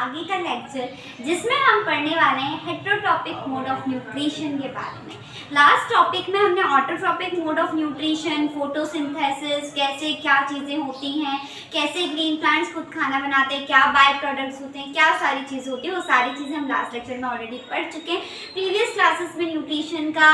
आगे का लेक्चर जिसमें हम पढ़ने वाले हैं हेटेरोट्रॉपिक मोड ऑफ न्यूट्रिशन के बारे में। लास्ट टॉपिक में हमने autotrophic mode of nutrition, photosynthesis, कैसे क्या चीज़ें होती हैं, कैसे ग्रीन प्लांट्स खुद खाना बनाते हैं, क्या बाय प्रोडक्ट्स होते हैं, क्या सारी चीज़ें होती हैं, वो सारी चीज़ें हम लास्ट लेक्चर में ऑलरेडी पढ़ चुके हैं। प्रीवियस क्लासेस में न्यूट्रिशन का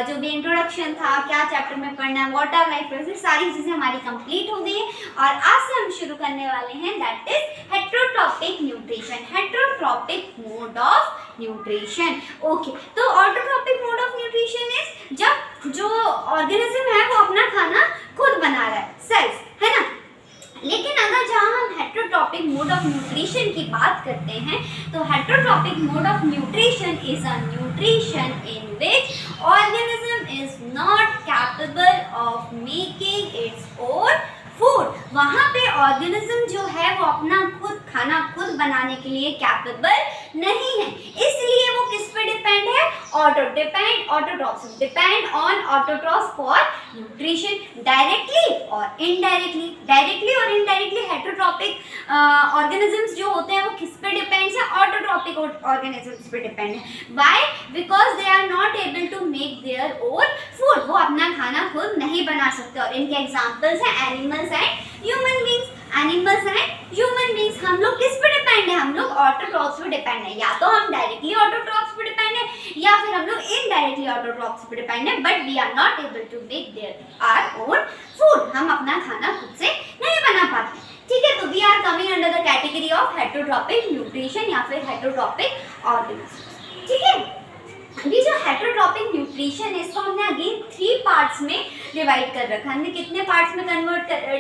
जो भी इंट्रोडक्शन था, क्या चैप्टर में पढ़ना है, व्हाट आर लाइफ प्रोसेस, सारी चीज़ें हमारी कंप्लीट हो गई है और आज से हम शुरू करने वाले हैं that is heterotrophic nutrition, heterotrophic mode of nutrition. Okay, तो autotrophic mode of nutrition is जब जो ऑर्गेनिज्म है वो अपना खाना खुद बना रहा है, सेल्फ, है ना। लेकिन अगर जहाँ हम हेटेरोट्रॉपिक मोड ऑफ न्यूट्रिशन की बात करते हैं तो heterotrophic mode of nutrition is a nutrition in which organism is not capable of making its own food. वहाँ पे ऑर्गेनिज्म जो है वो अपना खुद खाना खुद बनाने के लिए कैपेबल नहीं है, इसलिए वो किस पे डिपेंड है, autotrophs depend on autotrophs for nutrition directly और इनडायरेक्टली। डायरेक्टली और इनडायरेक्टली हेटेरोट्रॉपिक ऑर्गेनिजम्स जो होते हैं वो किस पे डिपेंड है, ऑटोट्रॉपिक ऑर्गेनिजम्स पे डिपेंड है। Why? Because they are not able to make their own food, वो अपना खाना खुद नहीं बना सकते। और इनके एग्जांपल्स हैं animals and human beings. Animals and human beings, हम लोग किस पे डिपेंड है, हम लोग ऑटोट्रॉप्स पे डिपेंड है। या तो हम डायरेक्टली ऑटोट्रॉप्स पे डिपेंड है या फिर हम लोग इनडायरेक्टली ऑटोट्रॉप्स पे डिपेंड है, but we are not able to make their our own food, हम अपना खाना खुद से नहीं बना पाते। ठीक है, तो we are coming under the category of heterotrophic nutrition या फिर हेटेरोट्रॉपिक ऑर्गेनिज्म। ठीक है, अभी जो हेटेरोट्रॉपिक न्यूट्रिशन है इसको हमने अगेन 3 पार्ट्स में डिवाइड कर रखा है। हमने कितने पार्ट्स में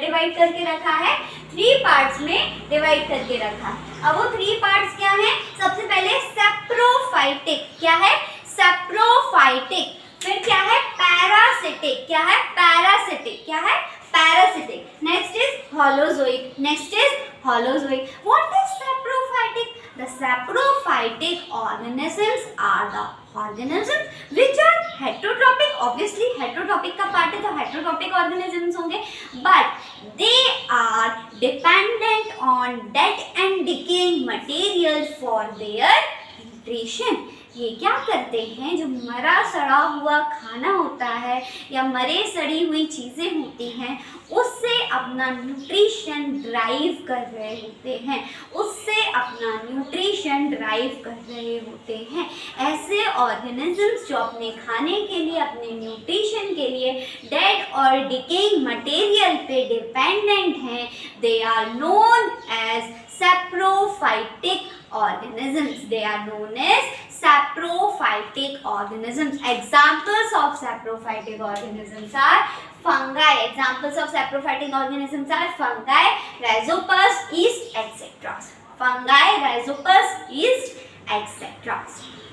डिवाइड करके रखा है, 3 पार्ट्स में डिवाइड करके रखा है। अब वो 3 पार्ट्स क्या हैं? सबसे पहले सैप्रोफाइटिक, क्या है, सैप्रोफाइटिक। फिर क्या है, पैरासिटिक, क्या है, पैरासिटिक, क्या है, parasitic. Next is holozoic, next is holozoic. What is saprophytic? The saprophytic organisms are the organisms which are heterotrophic. Obviously heterotrophic का part है तो heterotrophic organisms होंगे, but they are dependent on dead and decaying material for their nutrition. ये क्या करते हैं, जो मरा सड़ा हुआ खाना होता है या मरे सड़ी हुई चीज़ें होती हैं उससे अपना न्यूट्रिशन ड्राइव कर रहे होते हैं, उससे अपना न्यूट्रिशन ड्राइव कर रहे होते हैं। ऐसे ऑर्गेनिजम्स जो अपने खाने के लिए, अपने न्यूट्रिशन के लिए डेड और डिकेइंग मटेरियल पे डिपेंडेंट हैं, they are known as saprophytic organisms. They are known as saprophytic organisms. Examples of saprophytic organisms are fungi. Examples of saprophytic organisms are fungi, rhizopus, yeast, etc. Fungi, rhizopus, yeast, etc.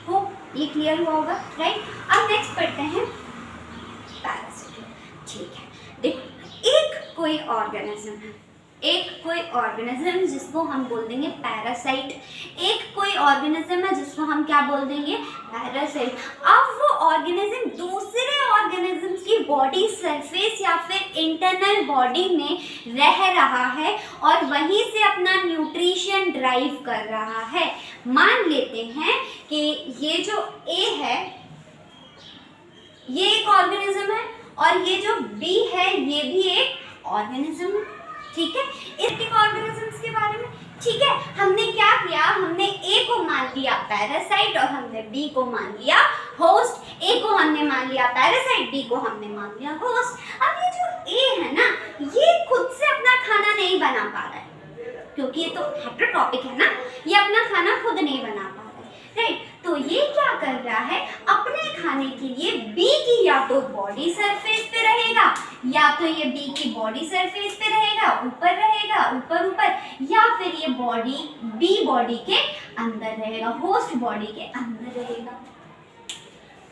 हो ये clear हुआ होगा, right? अब next पढ़ते हैं Parachute. ठीक है, देखो एक कोई ऑर्गेनिज्म है, एक कोई ऑर्गेनिज्म जिसको हम बोल देंगे पैरासाइट, एक कोई ऑर्गेनिज्म है जिसको हम क्या बोल देंगे, पैरासाइट। अब वो ऑर्गेनिज्म दूसरे ऑर्गेनिज्म की बॉडी सरफेस या फिर इंटरनल बॉडी में रह रहा है और वहीं से अपना न्यूट्रिशन ड्राइव कर रहा है। मान लेते हैं कि ये जो ए है ये एक ऑर्गेनिज्म है और ये जो बी है ये भी एक ऑर्गेनिज्म है। ठीक है, इस ऑर्गेनिजम्स के बारे में। ठीक है, हमने क्या किया, हमने ए को मान लिया पैरासाइट और हमने बी को मान लिया होस्ट। ए को हमने मान लिया पैरासाइट, बी को हमने मान लिया होस्ट। अब ये जो ए है ना, ये खुद से अपना खाना नहीं बना पा रहा है क्योंकि ये तो हेटेरोट्रॉपिक है ना, ये अपना खाना खुद नहीं बना पा रहा है, राइट? तो ये क्या कर रहा है, अपने खाने के लिए बी की या तो बॉडी सरफेस पे रहेगा या तो ये बी की बॉडी सरफेस पे रहेगा, ऊपर रहेगा, ऊपर ऊपर, या फिर ये बॉडी बी बॉडी के अंदर रहेगा, होस्ट बॉडी के अंदर रहेगा।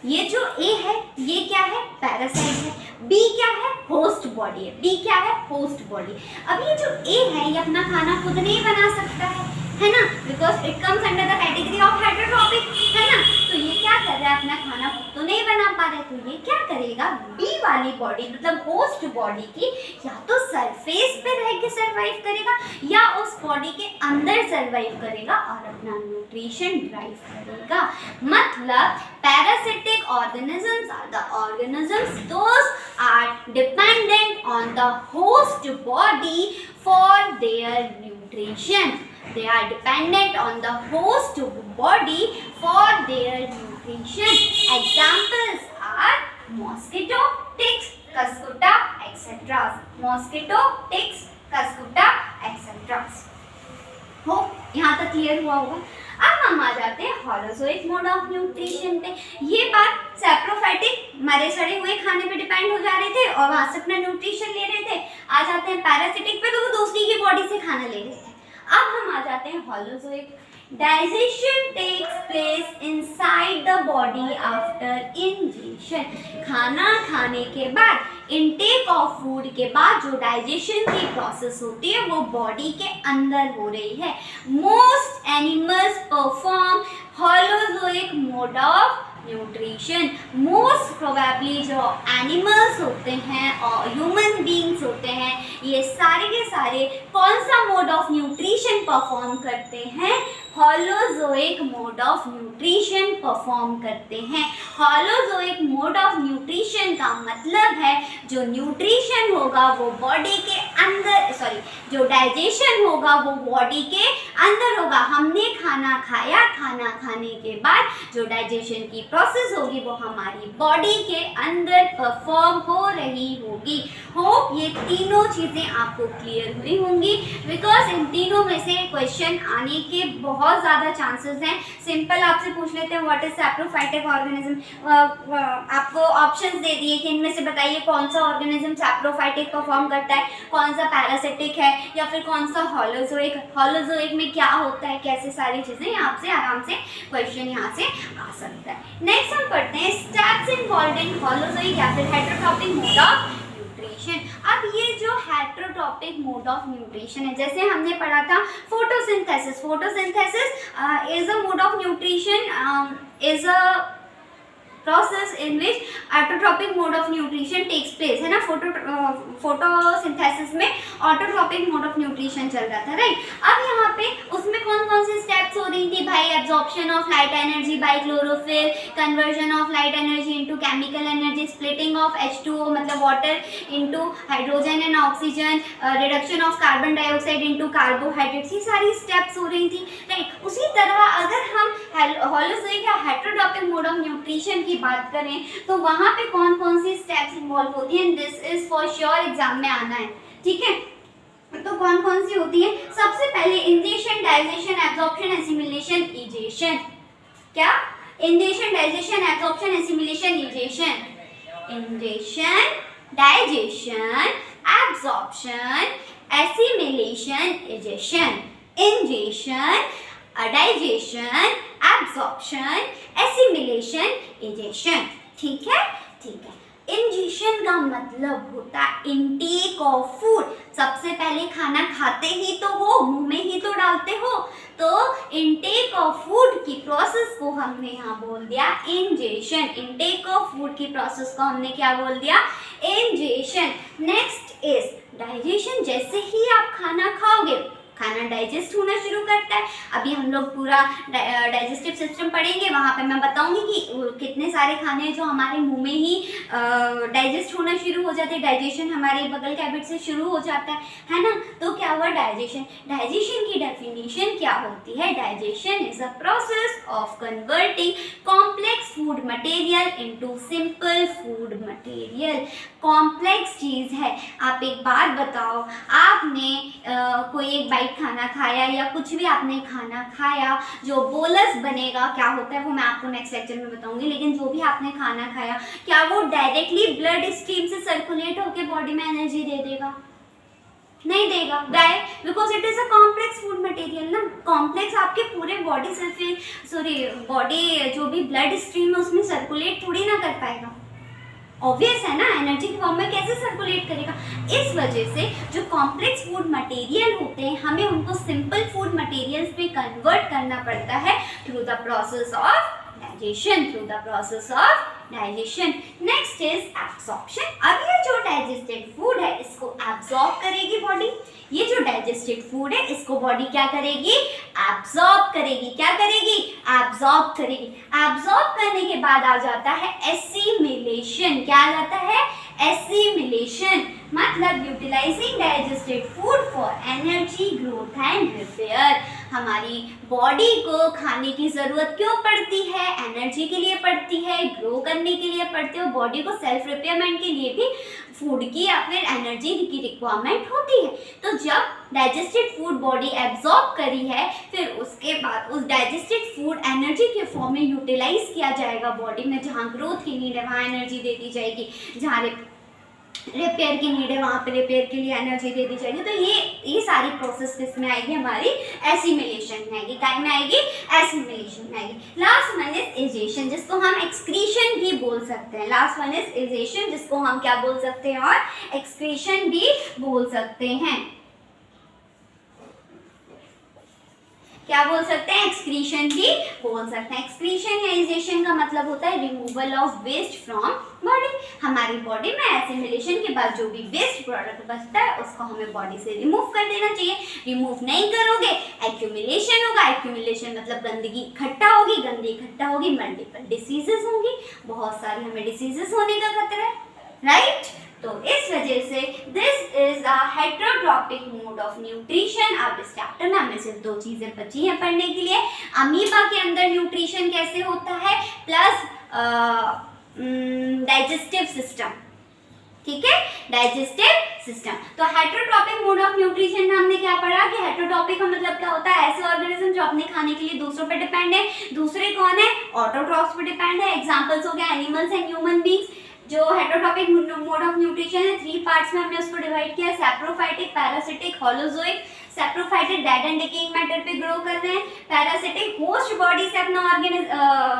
ये जो ए है ये क्या है, पैरासाइट है, बी क्या है, होस्ट बॉडी है, बी क्या है, होस्ट बॉडी। अब ये जो ए है ये अपना खाना खुद नहीं बना सकता है ना, because it comes under the category of heterotrophic, है ना। तो ये क्या कर रहा है, अपना खाना खुद तो नहीं बना पा रहा है, तो ये क्या करेगा, बी वाली बॉडी मतलब होस्ट बॉडी की या तो सरफेस पे रह के सर्वाइव करेगा या उस बॉडी के अंदर सर्वाइव करेगा और अपना न्यूट्रिशन ड्राइव करेगा। मतलब parasitic organisms are the organisms those are dependent on the host body for their nutrition. They are dependent on the host body for their nutrition. Examples are mosquito, ticks, cuscuta, etc. Mosquito, ticks, cuscuta, etc. हो यहाँ तक clear हुआ होगा। अब हम आ जाते हैं हॉलोजोइक मोड ऑफ न्यूट्रिशन पे। ये बात सैप्रोफाइटिक मरे सड़े हुए खाने पे डिपेंड हो जा रहे थे और वहां से अपना न्यूट्रिशन ले रहे थे। आ जाते हैं पैरासिटिक पे, तो वो दूसरी की बॉडी से खाना ले रहे थे। अब हम आ जाते हैं holozoic. Digestion takes place inside the body after ingestion. खाना खाने के बाद, इनटेक ऑफ फूड के बाद जो डाइजेशन की प्रोसेस होती है वो बॉडी के अंदर हो रही है। Most animals perform holozoic mode of nutrition. Most probably जो एनिमल्स होते हैं और ह्यूमन बीइंग्स होते हैं, ये सारे के सारे कौन सा मोड ऑफ न्यूट्रिशन परफॉर्म करते हैं, हॉलोजोइक मोड ऑफ न्यूट्रिशन परफॉर्म करते हैं। हॉलोजोइक मोड ऑफ न्यूट्रिशन का मतलब है जो न्यूट्रिशन होगा वो बॉडी के अंदर, सॉरी, जो डाइजेशन होगा वो बॉडी के अंदर होगा। हमने खाना खाया, खाना खाने के बाद जो डाइजेशन की प्रोसेस होगी वो हमारी बॉडी के अंदर परफॉर्म हो रही होगी। होप ये तीनों चीज़ें आपको क्लियर हुई होंगी, बिकॉज इन तीनों में से क्वेश्चन आने के बहुत ज़्यादा चांसेस हैं। सिंपल आपसे पूछ लेते हैं व्हाट इज सैप्रोफाइटिक ऑर्गेनिज्म। आपको ऑप्शंस दे दिए कि इनमें से बताइए कौन सा ऑर्गेनिज्म सैप्रोफाइटिक परफॉर्म करता है, कौन सा पैरासिटिक है या फिर कौन सा हॉलोजोइक। हॉलोजोइक में क्या होता है, कैसे सारी चीज़ें आपसे आराम से क्वेश्चन यहाँ से आ सकता है। नेक्स्ट हम पढ़ते हैं स्टेप्स इन्वॉल्व्ड इन हॉलोजोइक या फिर हेटेरोट्रॉपिक मोड ऑफ न्यूट्रिशन। अब ये जो हेटेरोट्रॉपिक मोड ऑफ न्यूट्रिशन है, जैसे हमने पढ़ा था photosynthesis. Photosynthesis is a mode of nutrition, is a process in which autotrophic mode of nutrition takes place, है ना। फोटोसिंथेसिस में ऑटोट्रॉपिक मोड ऑफ न्यूट्रिशन चल रहा था, राइट। अब यहाँ पे उसमें कौन कौन से स्टेप्स हो रही थी भाई, absorption of light energy by chlorophyll, conversion of light energy into chemical energy, splitting of H2O मतलब water into hydrogen and oxygen, reduction of carbon dioxide into carbohydrates, ये सारी स्टेप्स हो रही थी, राइट। उसी तरह अगर हम हॉलोजोइक या हेटेरोट्रॉपिक मोड ऑफ न्यूट्रिशन की बात करें तो वहां पे कौन कौन सी स्टेप्स इन्वॉल्व होती हैं, this is for sure exam में आना है, ठीक है। तो कौन कौन सी होती है, सबसे पहले ingestion, digestion, absorption, assimilation, egestion. क्या, ingestion, digestion, absorption, assimilation, egestion. Ingestion, digestion, absorption, assimilation, egestion. Ingestion, digestion, absorption, assimilation, egestion, ठीक है, ठीक है। इंजेशन का मतलब होता है इनटेक ऑफ फूड। सबसे पहले खाना खाते ही तो हो, मुंह में ही तो डालते हो, तो इनटेक ऑफ फूड की प्रोसेस को हमने यहाँ बोल दिया इंजेशन। इनटेक ऑफ फूड की प्रोसेस को हमने क्या बोल दिया, इंजेशन। Next is digestion. जैसे ही आप खाना खाओगे खाना डाइजेस्ट होना शुरू करता है। अभी हम लोग पूरा डाइजेस्टिव सिस्टम पढ़ेंगे, वहाँ पे मैं बताऊंगी कि कितने सारे खाने जो हमारे मुंह में ही डाइजेस्ट होना शुरू हो जाते हैं। डाइजेशन हमारे बगल कैविटी से शुरू हो जाता है ना। तो क्या हुआ डाइजेशन। डाइजेशन की डेफिनेशन क्या होती है, digestion is a process of converting complex food material into simple food material. Complex चीज़ है। आप एक बात बताओ, आपने कोई एक बाइट खाना खाया या कुछ भी आपने खाना खाया, जो बोलस बनेगा क्या होता है वो मैं आपको नेक्स्ट लेक्चर में बताऊंगी, लेकिन जो भी आपने खाना खाया क्या वो डायरेक्टली ब्लड स्ट्रीम से सर्कुलेट होकर बॉडी में एनर्जी दे देगा, नहीं देगा। Why, because it is a complex food material ना। कॉम्प्लेक्स आपके पूरे बॉडी सरफेस बॉडी जो भी ब्लड स्ट्रीम है उसमें सर्कुलेट थोड़ी ना कर पाएगा, ऑब्वियस है ना, एनर्जी की फॉर्म में कैसे सर्कुलेट करेगा। इस वजह से जो कॉम्प्लेक्स फूड मटेरियल होते हैं हमें उनको सिंपल फूड मटेरियल्स में कन्वर्ट करना पड़ता है through the process of digestion, through the process of digestion. Next is absorption. अब ये जो डाइजेस्टेड फूड है इसको एब्सॉर्ब करेगी बॉडी। ये जो डाइजेस्टेड फूड है इसको बॉडी क्या करेगी? एब्सॉर्ब करेगी। क्या करेगी? एब्सॉर्ब करेगी। एब्सॉर्ब करने के बाद आ जाता है एसिमिलेशन। क्या आ जाता है? एसिमिलेशन, मतलब utilizing digested food for energy, growth and repair. हमारी बॉडी को खाने की ज़रूरत क्यों पड़ती है? एनर्जी के लिए पड़ती है, ग्रो करने के लिए पड़ती है, और बॉडी को सेल्फ रिपेयरमेंट के लिए भी फूड की या फिर एनर्जी की रिक्वायरमेंट होती है। तो जब डाइजेस्टेड फूड बॉडी एब्जॉर्ब करी है, फिर उसके बाद उस डाइजेस्टेड फूड एनर्जी के फॉर्म में यूटिलाइज किया जाएगा बॉडी में। जहाँ ग्रोथ की नीड है वहाँ एनर्जी दे दी जाएगी, जहाँ रिपेयर की नीड है वहाँ पे रिपेयर के लिए एनर्जी दे दी जाएगी। तो ये सारी प्रोसेस किसमें आएगी? हमारी एसिमिलेशन में आएगी। काय में आएगी? एसिमिलेशन में आएगी। लास्ट वन इज इजेशन, जिसको हम एक्सक्रीशन भी बोल सकते हैं। लास्ट वन इज इजेशन, जिसको हम क्या बोल सकते हैं? और एक्सक्रीशन भी बोल सकते हैं। क्या बोल सकते हैं? एक्सक्रीशन भी बोल सकते हैं। एक्सक्रीशन या इजेशन का मतलब होता है removal of waste from body. हमारी बॉडी में एसिमिलेशन के बाद जो भी वेस्ट प्रोडक्ट बचता है उसको हमें बॉडी से रिमूव कर देना चाहिए। रिमूव नहीं करोगे एक्यूमुलेशन होगा। एक्यूमुलेशन मतलब गंदगी इकट्ठा होगी, गंदगी इकट्ठा होगी, मल्टीपल डिसीजेस होंगी, बहुत सारी हमें डिसीजेस होने का खतरा है, राइट? तो इस वजह से this is a heterotrophic mode of nutrition. अब इस चैप्टर में हमें सिर्फ 2 चीजें बची हैं पढ़ने के लिए। अमीबा के अंदर न्यूट्रिशन कैसे होता है, प्लस डाइजेस्टिव सिस्टम। ठीक है, डाइजेस्टिव सिस्टम। तो हेटेरोट्रॉपिक मोड ऑफ न्यूट्रिशन में हमने क्या पढ़ा कि हेटेरोट्रॉपिक का मतलब क्या होता है? ऐसे ऑर्गेनिज्म जो अपने खाने के लिए दूसरों पर डिपेंड है। दूसरे कौन है? ऑटोट्रॉफ्स पर डिपेंड है। एग्जांपल्स हो गया एनिमल्स एंड ह्यूमन बीइंग्स। जो हेटेरोट्रॉपिक मोड ऑफ न्यूट्रिशन है 3 पार्ट्स में हमने उसको डिवाइड किया, saprophytic, parasitic, holozoic. Saprophytic dead and decaying matter पे ग्रो कर रहे हैं। पैरासिटिक होस्ट बॉडी से अपना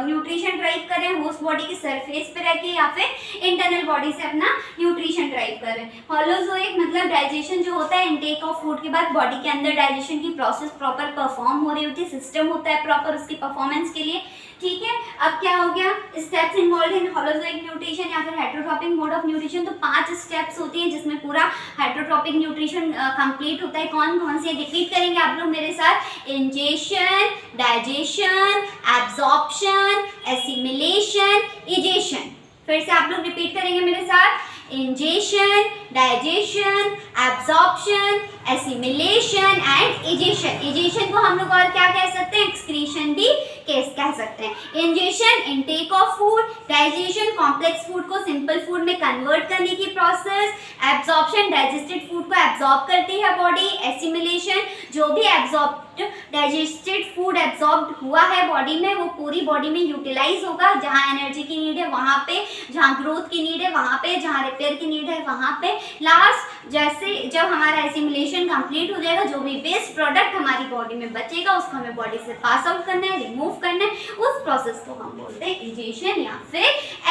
न्यूट्रिशन ड्राइव कर रहे हैं, होस्ट बॉडी की सरफेस पे रह के, या फिर इंटरनल बॉडी से अपना न्यूट्रिशन ड्राइव कर रहे हैं। होलोजोइक मतलब डाइजेशन जो होता है, इनटेक ऑफ फूड के बाद बॉडी के अंदर डाइजेशन की प्रोसेस प्रॉपर परफॉर्म हो रही होती है, सिस्टम होता है प्रॉपर उसकी परफॉर्मेंस के लिए। ठीक है, अब क्या हो गया? Steps involve in holozoic nutrition या फिर हेटेरोट्रॉपिक मोड ऑफ न्यूट्रिशन। तो 5 स्टेप्स होती हैं जिसमें पूरा हेटेरोट्रॉपिक न्यूट्रिशन कंप्लीट होता है। कौन कौन से रिपीट करेंगे आप लोग मेरे साथ? Ingestion, digestion, absorption, assimilation, egestion. फिर से आप लोग रिपीट करेंगे मेरे साथ। Ingestion, digestion, absorption, assimilation and egestion. Egestion को हम लोग और क्या कह सकते हैं? एक्सक्रीशन भी कह सकते हैं। Ingestion intake of food, digestion complex food को सिंपल फूड में कन्वर्ट करने की प्रोसेस, एब्जॉर्प्शन डाइजेस्टेड फूड को एब्जॉर्ब करती है बॉडी, एसिमिलेशन जो भी डाइजेस्टेड फूड एब्जॉर्ब हुआ है बॉडी में वो पूरी बॉडी में यूटिलाइज होगा। जहाँ एनर्जी की नीड है वहाँ पे, जहाँ ग्रोथ की नीड है वहाँ पे, जहाँ रिपेयर की नीड है वहाँ पे। लास्ट जैसे जब हमारा एसिमिलेशन कंप्लीट हो जाएगा, जो भी वेस्ट प्रोडक्ट हमारी बॉडी में बचेगा उसको हमें बॉडी से पास आउट करना है, रिमूव करना है। उस प्रोसेस को हम बोलते हैं इजेशन या फिर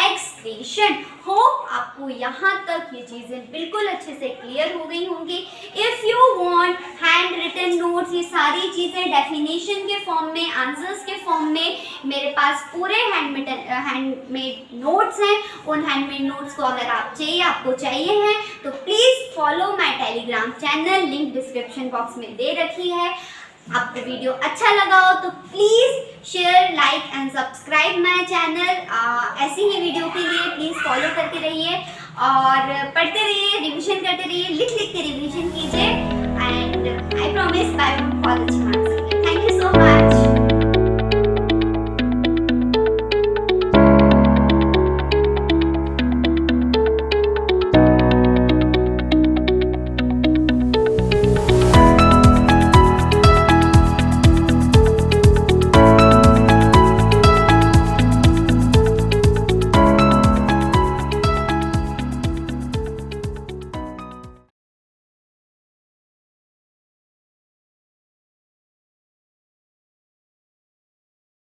एक्सक्रीशन। होप आपको यहाँ तक ये चीज़ें बिल्कुल अच्छे से क्लियर हो गई होंगी। If you want handwritten notes, ये सारी चीज़ें डेफिनेशन के फॉर्म में, आंसर्स के फॉर्म में मेरे पास पूरे हैंडमेड नोट्स हैं। उन हैंडमेड नोट्स को अगर आप चाहिए हैं तो please follow my Telegram channel, link description box में दे रखी है। आपको वीडियो अच्छा लगा हो तो please share, like and subscribe my channel. ऐसी ही वीडियो के लिए प्लीज़ फॉलो करते रहिए और पढ़ते रहिए, रिवीजन करते रहिए, लिख के रिवीजन कीजिए।